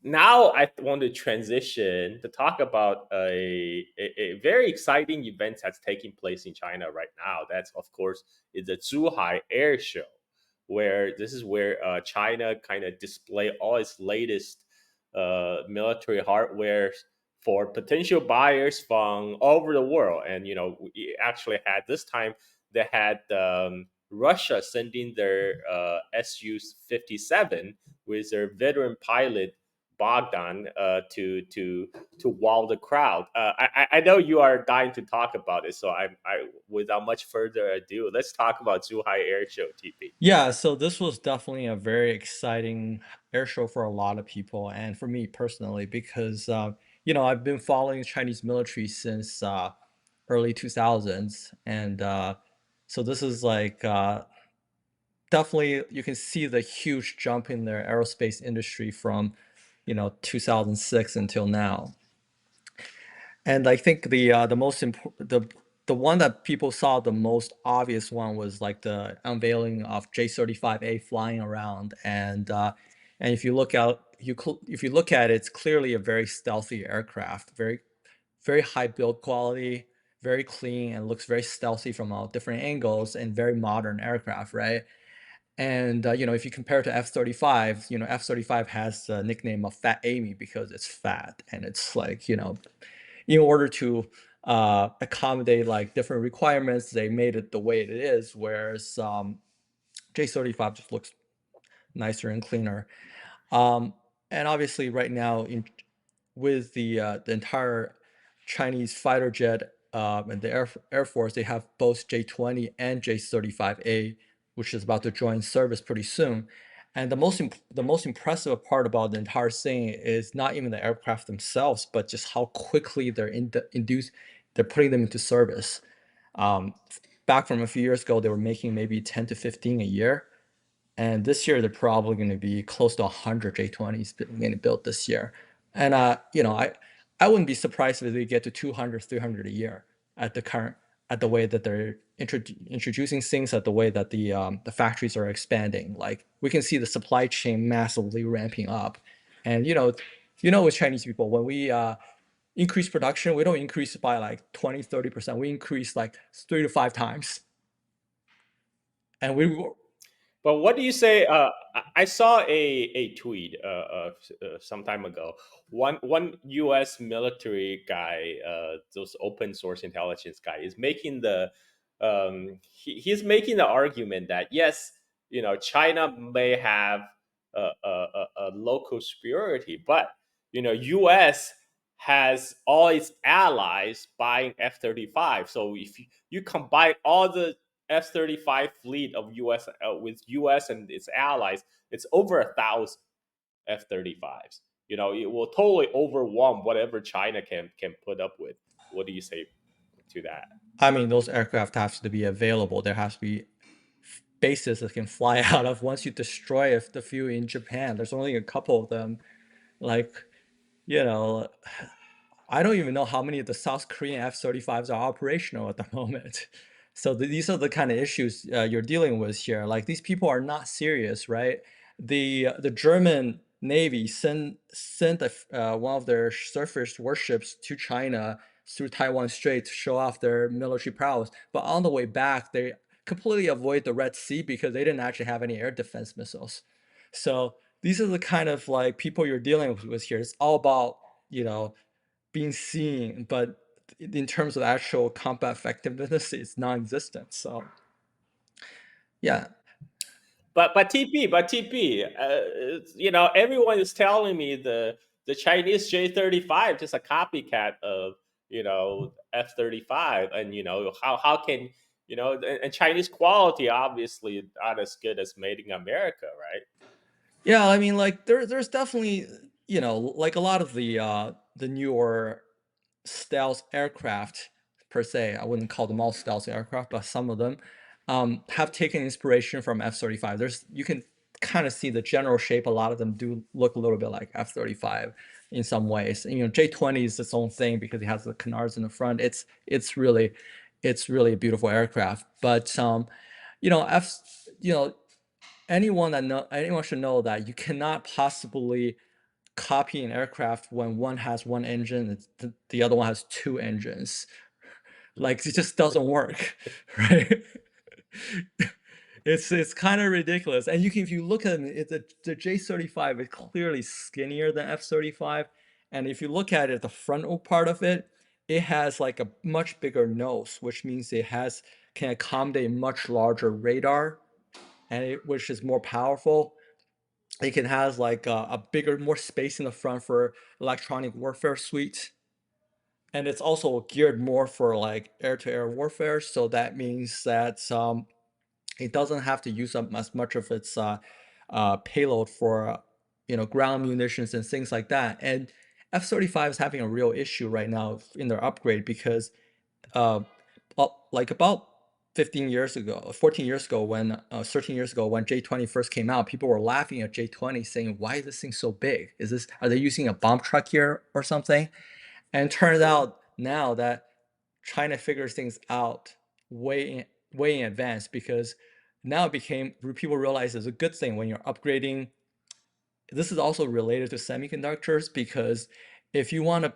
Now I want to transition to talk about a very exciting event that's taking place in China right now. That's of course is the Zhuhai Airshow, where this is where China kind of display all its latest military hardware for potential buyers from all over the world. And we actually had this time they had Russia sending their Su-57 with their veteran pilot Bogdan to wow the crowd. I know you are dying to talk about it, so I without much further ado, let's talk about Zhuhai Air Show, TP. Yeah, so this was definitely a very exciting air show for a lot of people, and for me personally, because I've been following Chinese military since early 2000s, and so this is like definitely you can see the huge jump in their aerospace industry from 2006 until now. And I think the most important the one that people saw the most obvious one was like the unveiling of J35A flying around, and if you look out if you look at it, it's clearly a very stealthy aircraft, very high build quality, very clean, and looks very stealthy from all different angles, and very modern aircraft, right? And if you compare it to F-35, F-35 has the nickname of Fat Amy because it's fat, and it's like in order to accommodate like different requirements, they made it the way it is. Whereas J35 just looks nicer and cleaner. Um, and obviously, right now, with the entire Chinese fighter jet and the Air Force, they have both J-20 and J-35A, which is about to join service pretty soon. And the most impressive part about the entire thing is not even the aircraft themselves, but just how quickly they're putting them into service. Um, Back from a few years ago, they were making maybe 10 to 15 a year. And this year, they're probably going to be close to 100 J20s getting built this year. And, I wouldn't be surprised if they get to 200, 300 a year at at the way that they're introducing things, at the way that the factories are expanding. Like we can see the supply chain massively ramping up. And, with Chinese people, when we increase production, we don't increase it by like 20, 30%. We increase like 3 to 5 times. And we But what do you say? I saw a tweet some time ago. One U.S. military guy, those open source intelligence guy, is making he's making the argument that yes, China may have a local superiority, but U.S. has all its allies buying F-35. So if you combine all the F-35 fleet of U.S. With U.S. and its allies, it's over 1,000 F-35s. It will totally overwhelm whatever China can put up with. What do you say to that? I mean, those aircraft have to be available. There has to be bases that can fly out of. Once you destroy the few in Japan, there's only a couple of them. Like, you know, I don't even know how many of the South Korean F-35s are operational at the moment. So these are the kind of issues you're dealing with here. Like these people are not serious, right? The German Navy sent one of their surface warships to China through Taiwan Strait to show off their military prowess. But on the way back, they completely avoid the Red Sea because they didn't actually have any air defense missiles. So these are the kind of like people you're dealing with here. It's all about you know being seen, but in terms of actual combat effectiveness, it's non-existent. So yeah, But TP, everyone is telling me the Chinese J-35 just a copycat of F-35, and how can and Chinese quality obviously not as good as made in America, right? yeah. I mean, like there's definitely like a lot of the newer stealth aircraft per se. I wouldn't call them all stealth aircraft, but some of them have taken inspiration from F-35. You can kind of see the general shape. A lot of them do look a little bit like F-35 in some ways. And, J-20 is its own thing because it has the canards in the front. It's really a beautiful aircraft. But you know, F, you know, anyone should know that you cannot possibly copy an aircraft when one has one engine, the other one has two engines. Like it just doesn't work, right? It's kind of ridiculous. And you can if you look at it, the J35 is clearly skinnier than F-35. And if you look at it, the frontal part of it, it has like a much bigger nose, which means it has can accommodate much larger radar and which is more powerful. It can has like a bigger, more space in the front for electronic warfare suite, and it's also geared more for like air-to-air warfare. So that means that it doesn't have to use up as much of its payload for ground munitions and things like that. And F-35 is having a real issue right now in their upgrade because uh, like about 15 years ago, 14 years ago, when 13 years ago, when J20 first came out, people were laughing at J20, saying, "Why is this thing so big? Are they using a bomb truck here or something?" And it turns out now that China figures things out way in advance because now it became people realize it's a good thing when you're upgrading. This is also related to semiconductors because if you want to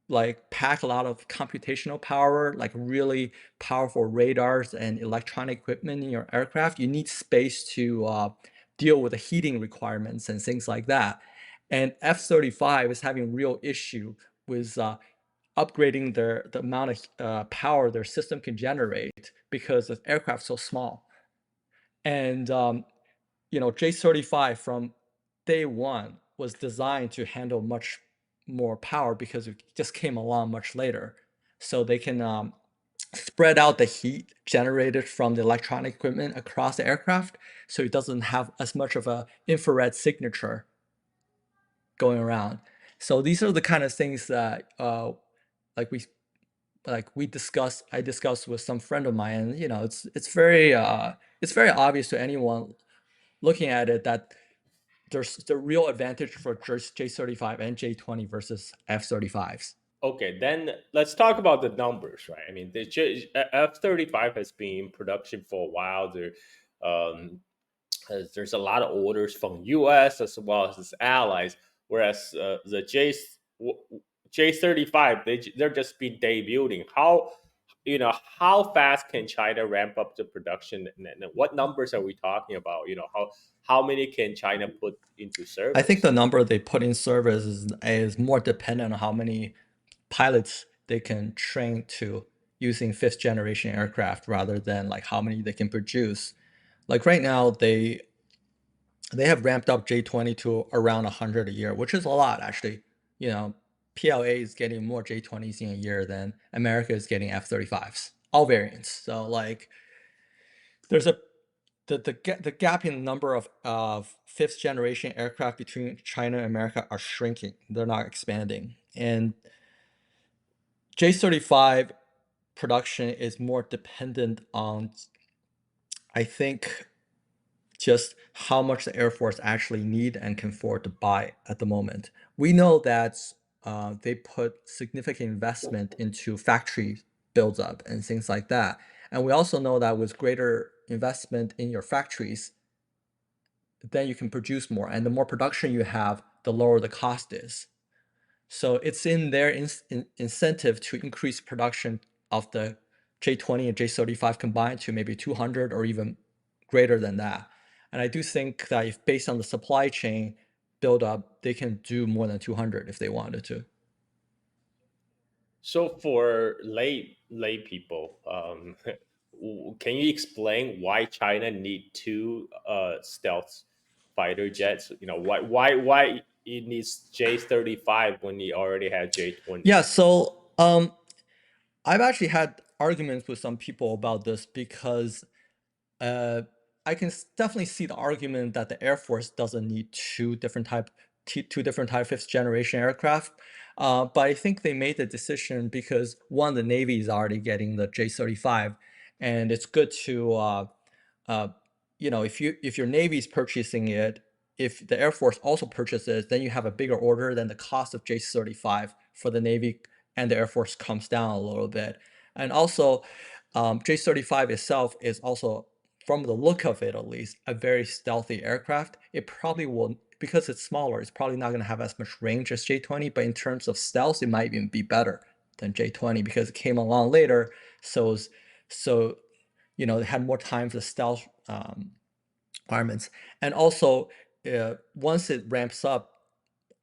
like pack a lot of computational power, like really powerful radars and electronic equipment in your aircraft, you need space to deal with the heating requirements and things like that. And F-35 is having real issue with upgrading the amount of power their system can generate because the aircraft's so small. And J35 from day one was designed to handle much more power because it just came along much later. So they can spread out the heat generated from the electronic equipment across the aircraft, so it doesn't have as much of a infrared signature going around. So these are the kind of things that like we we discussed I discussed with some friend of mine, and it's very obvious to anyone looking at it that there's the real advantage for J35 and J20 versus F-35s. Okay, then let's talk about the numbers, right? I mean, the F-35 has been in production for a while. Um, there's a lot of orders from U.S. as well as its allies, whereas the J35 they're just been debuting. How fast can China ramp up the production, and what numbers are we talking about? How many can China put into I think the service? number they put in service is more dependent on how many pilots they can train to using fifth generation aircraft rather than like how many they can produce. Like right now, they have ramped up J20 to around 100 a year, which is a lot actually. You know, PLA is getting more J20s in a year than America is getting F-35s, all variants. So like, there's a the gap in number of fifth generation aircraft between China and America are shrinking. They're not expanding, and J35 production is more dependent on, I think, just how much the Air Force actually need and can afford to buy at the moment. We know that they put significant investment into factory builds up and things like that. And we also know that with greater investment in your factories, then you can produce more. And the more production you have, the lower the cost is. So it's in their incentive to increase production of the J20 and J35 combined to maybe 200 or even greater than that. And I do think that if based on the supply chain buildup, they can do more than 200 if they wanted to. So for lay people, can you explain why China need two stealth fighter jets? Why it needs J-35 when he already had J-20? Yeah, so I've actually had arguments with some people about this because Uh, I can definitely see the argument that the Air Force doesn't need two different type fifth generation aircraft. But I think they made the decision because one, the Navy is already getting the J35, and it's good to uh, if your Navy is purchasing it, if the Air Force also purchases, then you have a bigger order. Then the cost of J35 for the Navy and the Air Force comes down a little bit. And also, J35 itself is also, from the look of it at least, a very stealthy aircraft. It probably will because it's smaller, it's probably not going to have as much range as J20, but in terms of stealth, it might even be better than J20 because it came along later. So, so it had more time for the stealth requirements. And also, once it ramps up,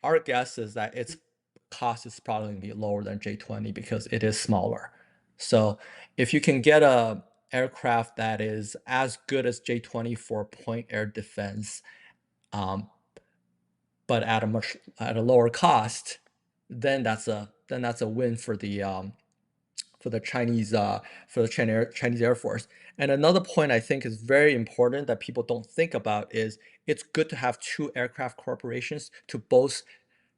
our guess is that its cost is probably going to be lower than J20 because it is smaller. So if you can get a aircraft that is as good as J20 for point air defense, um, but at a lower cost, then that's a win for the Chinese Chinese Air Force. And another point I think is very important that people don't think about is it's good to have two aircraft corporations to both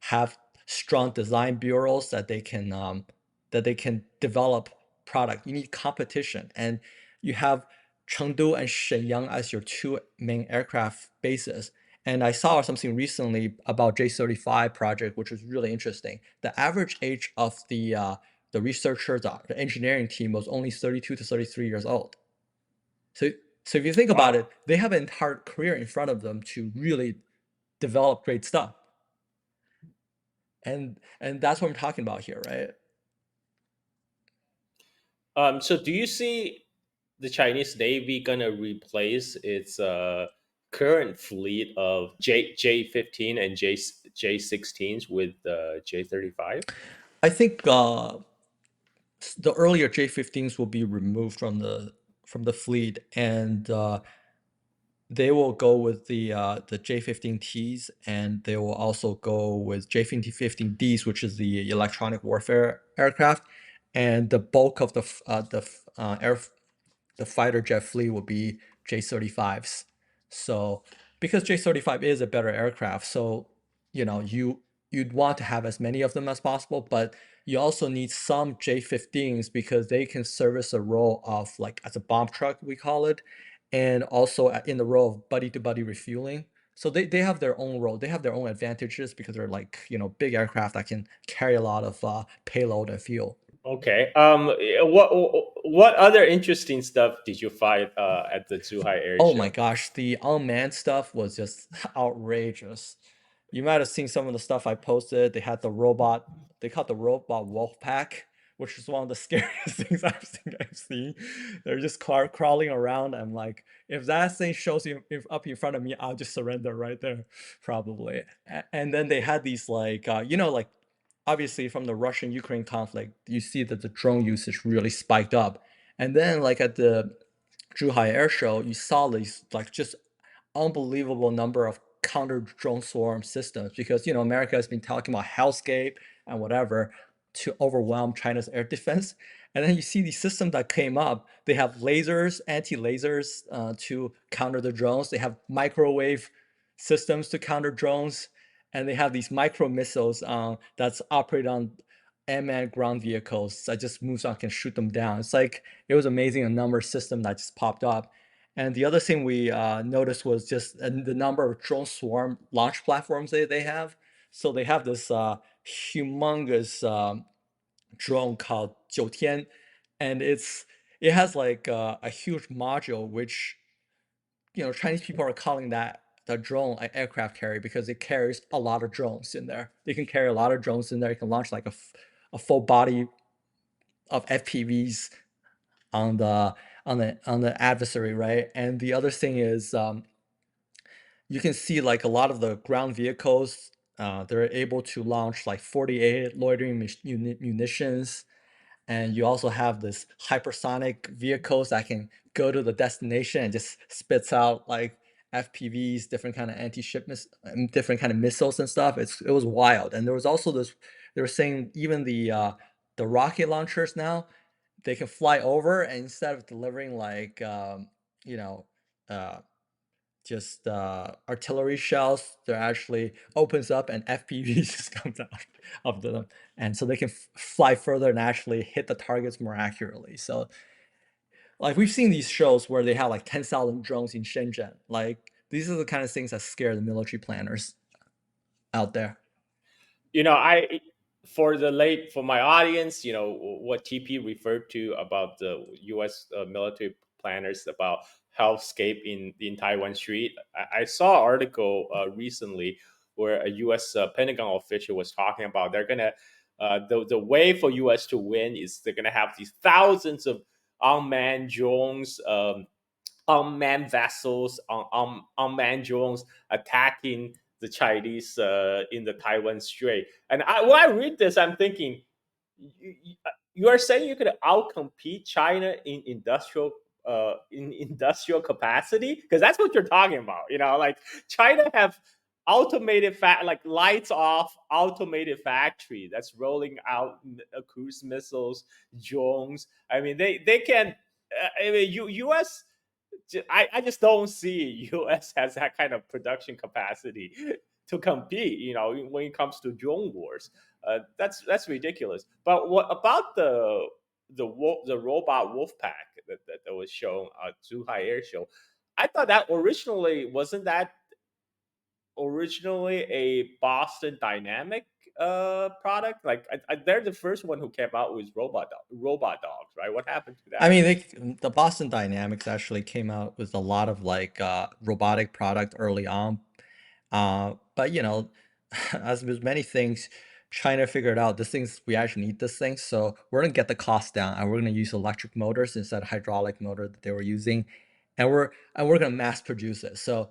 have strong design bureaus that they can develop product. You need competition, and you have Chengdu and Shenyang as your two main aircraft bases. And I saw something recently about J35 project, which was really interesting. The average age of the researchers, the engineering team was only 32 to 33 years old. So, so if you think about Wow. it, they have an entire career in front of them to really develop great stuff. And that's what I'm talking about here, right? So do you see the Chinese Navy gonna replace its current fleet of J15 and J16s with J35? I think the earlier J15s will be removed from the fleet, and they will go with the J15Ts, and they will also go with J15Ds, which is the electronic warfare aircraft, and the bulk of the fighter jet fleet will be J35s. So because J35 is a better aircraft, so you'd want to have as many of them as possible, but you also need some J15s because they can service a role of like as a bomb truck we call it, and also in the role of buddy to buddy refueling. So they have their own role. They have their own advantages because they're like big aircraft that can carry a lot of payload and fuel. Okay. What other interesting stuff did you find at the Zhuhai Air Oh my Show? gosh, the unmanned stuff was just outrageous. You might have seen some of the stuff I posted. They called the robot wolf pack, which is one of the scariest things I've seen. They're just crawling around. I'm like, if that thing shows you up in front of me, I'll just surrender right there, probably. And then they had these like obviously from the Russian-Ukraine conflict, you see that the drone usage really spiked up. And then like at the Zhuhai Airshow, you saw these like just unbelievable number of counter drone swarm systems because America has been talking about hellscape and whatever to overwhelm China's air defense. And then you see these systems that came up. They have lasers, anti-lasers to counter the drones. They have microwave systems to counter drones, and they have these micro missiles that's operate on unmanned ground vehicles that just moves on can shoot them down. It's like it was amazing a number of system that just popped up. And the other thing we noticed was just the number of drone swarm launch platforms they have. So they have this humongous drone called 9天, and it has like a huge module, which Chinese people are calling that the drone an aircraft carrier because it carries a lot of drones in there. They can carry a lot of drones in there. It can launch like a full body of FPVs on the adversary, right? And the other thing is you can see like a lot of the ground vehicles. They're able to launch like 48 loitering munitions, and you also have this hypersonic vehicles that can go to the destination and just spits out like FPVs, different kind of anti-ship different kind of missiles and stuff. It was wild. And there was also this. They were saying even the rocket launchers now they can fly over, and instead of delivering like you know uh, just artillery shells, they're actually opens up and FPV just comes out of them, and so they can fly further and actually hit the targets more accurately. So like we've seen these shows where they have like 10,000 drones in Shenzhen. Like these are the kind of things that scare the military planners out there. I for my audience, what TP referred to about the U.S. Military planners about hellscape in Taiwan Street. I saw an article recently where a U.S. Pentagon official was talking about they're gonna the way for U.S. to win is they're gonna have these thousands of unmanned drones, unmanned vessels, unmanned drones attacking the Chinese in the Taiwan Strait. And when I read this, I'm thinking, you are saying you could outcompete China in industrial capacity, because that's what you're talking about. Like China have automated like lights off automated factory that's rolling out cruise missiles, drones. I mean, they can. I mean, U.S. I just don't see U.S. has that kind of production capacity to compete. When it comes to drone wars, that's ridiculous. But what about the robot wolf pack that was shown at Zhuhai Airshow? I thought that wasn't that originally a Boston Dynamic product? Like they're the first one who came out with robot dogs, right? What happened to I that? mean, the Boston Dynamics actually came out with a lot of like robotic product early on. But as with many things, China figured out this things we actually need this thing, so we're gonna get the cost down, and we're gonna use electric motors instead of hydraulic motor that they were using, and we're gonna mass produce it. So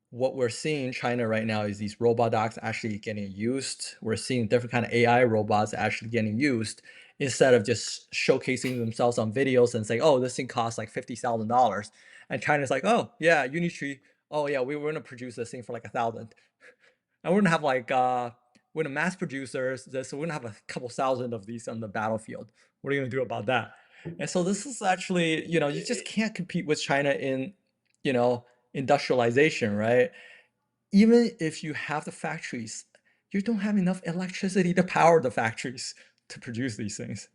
what we're seeing in China right now is these robot dogs actually getting used. We're seeing different kind of AI robots actually getting used instead of just showcasing themselves on videos and saying, "Oh, this thing costs like $50,000," and China's like, "Oh yeah, Unitree. Oh yeah, we were gonna produce this thing for like 1,000." And we're gonna have like we're gonna mass producers, so we're gonna have a couple thousand of these on the battlefield. What are you gonna do about that? And so this is actually, you just can't compete with China in, you know, industrialization, right? Even if you have the factories, you don't have enough electricity to power the factories to produce these things.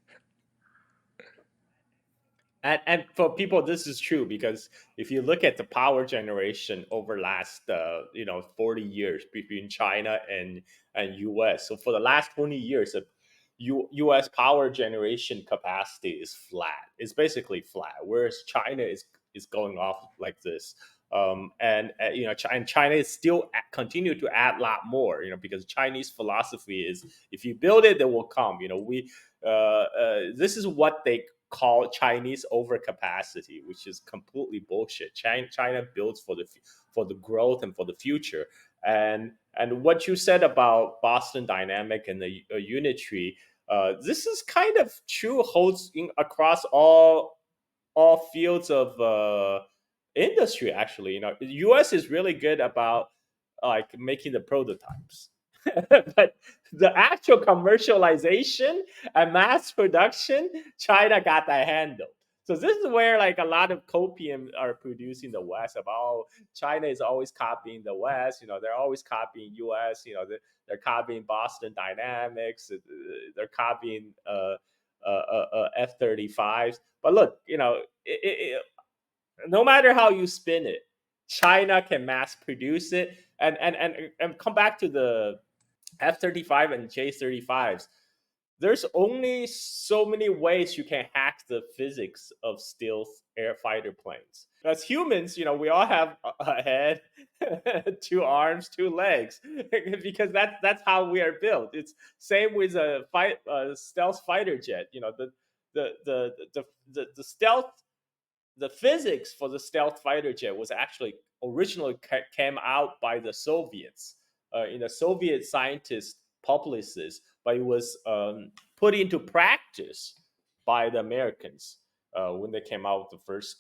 And for people, this is true because if you look at the power generation over last 40 years between China and US, so for the last 20 years, US power generation capacity is flat. It's basically flat, whereas China is going off like this. China is still continue to add a lot more, because Chinese philosophy is, if you build it, they will come. This is what they call Chinese overcapacity, which is completely bullshit. China builds for the growth and for the future. And what you said about Boston Dynamic and the Unitree, this is kind of true, holds across all fields of industry. Actually, the U.S. is really good about like making the prototypes, but the actual commercialization and mass production, China got that handle. So this is where like a lot of copium are produced in the West. About, China is always copying the West. They're always copying U.S. They're copying Boston Dynamics. They're copying F-35s. But look, no matter how you spin it, China can mass produce it. And come back to the F-35 and J-35s. There's only so many ways you can hack the physics of stealth air fighter planes. As humans, we all have a head, two arms, two legs, because that's how we are built. It's same with a stealth fighter jet. The stealth, the physics for the stealth fighter jet was actually originally came out by the Soviets, in the Soviet scientists, publicists, but it was put into practice by the Americans when they came out with the first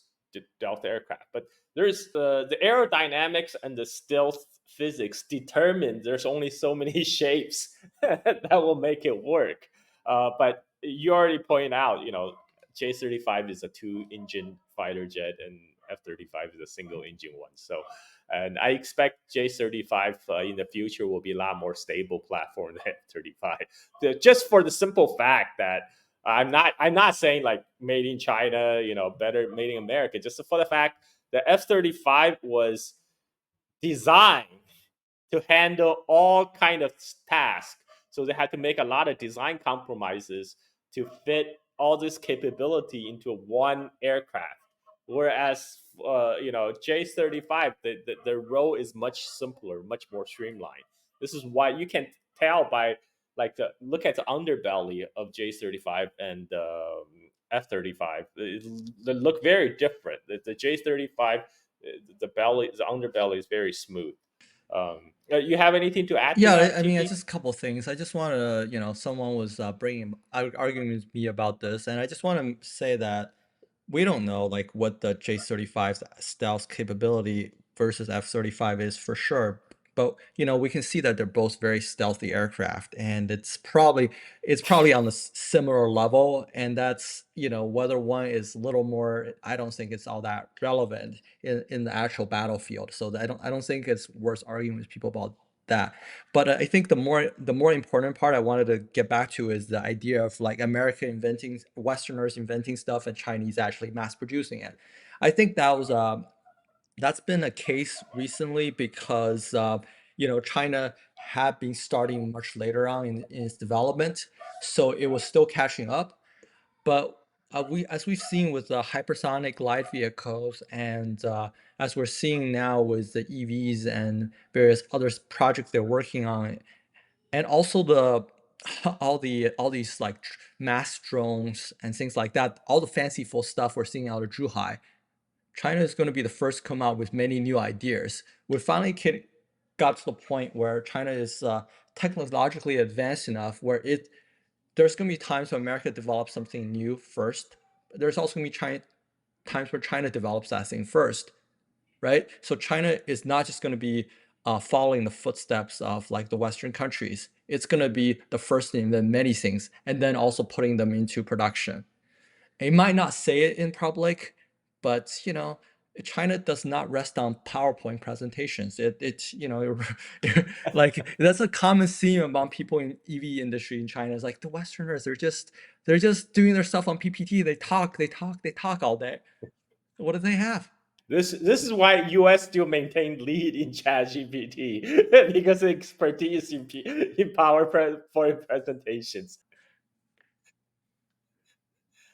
stealth aircraft. But there's the aerodynamics and the stealth physics determine there's only so many shapes that will make it work. But you already point out, J-35 is a two-engine fighter jet, and F-35 is a single-engine one. So, and I expect J-35 in the future will be a lot more stable platform than F-35. Just for the simple fact that I'm not saying like made in China, better made in America. Just for the fact that F-35 was designed to handle all kind of tasks. So they had to make a lot of design compromises to fit all this capability into one aircraft. whereas J35, the role is much simpler, much more streamlined. This is why you can tell by like look at the underbelly of J35 and F35. They look very different. The J35, the belly, the underbelly is very smooth. You have anything to add to Yeah, that, I mean, TP? just a couple things. I just want to, someone was arguing with me about this, and I just want to say that we don't know like what the J-35's stealth capability versus F-35 is for sure. But we can see that they're both very stealthy aircraft, and it's probably on a similar level. And that's whether one is a little more. I don't think it's all that relevant in the actual battlefield. So I don't think it's worth arguing with people about that. But I think the more important part I wanted to get back to is the idea of like America inventing, Westerners inventing stuff, and Chinese actually mass producing it. I think that's been a case recently because China had been starting much later on in its development, so it was still catching up. But as we've seen with the hypersonic glide vehicles, and as we're seeing now with the EVs and various other projects they're working on, and also all these like mass drones and things like that, all the fanciful stuff we're seeing out of Zhuhai, China is going to be the first to come out with many new ideas. We finally got to the point where China is technologically advanced enough where there's going to be times when America develops something new first. There's also going to be times where China develops that thing first, right? So China is not just going to be following the footsteps of like the Western countries. It's going to be the first to invent many things and then also putting them into production. It might not say it in public, but China does not rest on PowerPoint presentations. It's like that's a common theme among people in EV industry in China. Is like the Westerners, they're just doing their stuff on PPT. They talk, they talk, they talk all day. What do they have? This is why US still maintain lead in ChatGPT because of expertise in power for presentations.